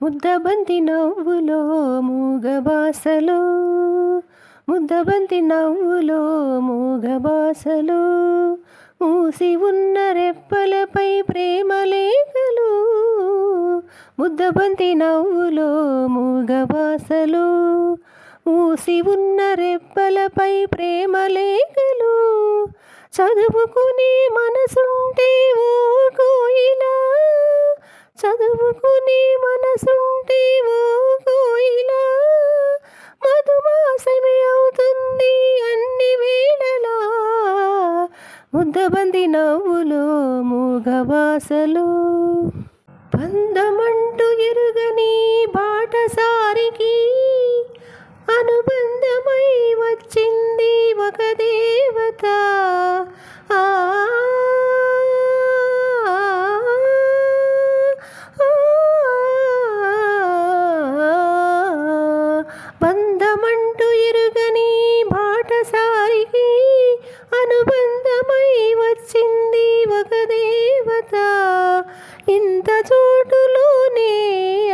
ముద్దబంతి నవ్వులో మూగబాసలు, ముద్దబంతి నవ్వులో మూగబాసలు, మూసి ఉన్న రెప్పలపై ప్రేమలేఖలు. ముద్దబంతి నవ్వులో మూగబాసలు, మూసి ఉన్న రెప్పలపై ప్రేమలేఖలు. చదువుకునే మనసుంటే ఓ కోయిలా, చదువుకునే మనసుంటే ఓ కోయిలా, మధుమాసమే అవుతుంది అన్ని వేళలా. ముద్దబంది నవ్వులో మూగబాసలు. బంధమంటూ ఎరుగని బాటసారికి అనుబంధమై వచ్చింది ఒక దేవత. ఆ బంధమంటూ ఎరుగని బాటసారికి అనుబంధమై వచ్చింది ఒక దేవత. ఇంత చోటులోనే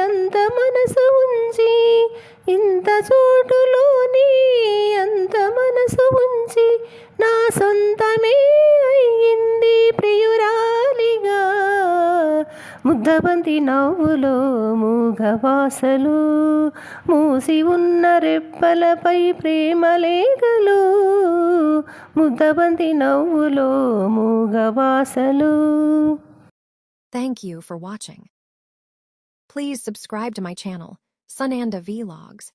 అంత మనసు ఉంచి, ఇంత చోటులోనే అంత మనసు ఉంచి, నా సొంతమే అయ్యింది ప్రియురాలిగా. ముద్దబంతి నవ్వులో మూగబాసలు, మూసి ఉన్న రెప్పలపై ప్రేమలేఖలు. ముద్దబంతి నవ్వులో మూగబాసలు. Thank you for watching. Please subscribe to my channel, Sunanda Vlogs.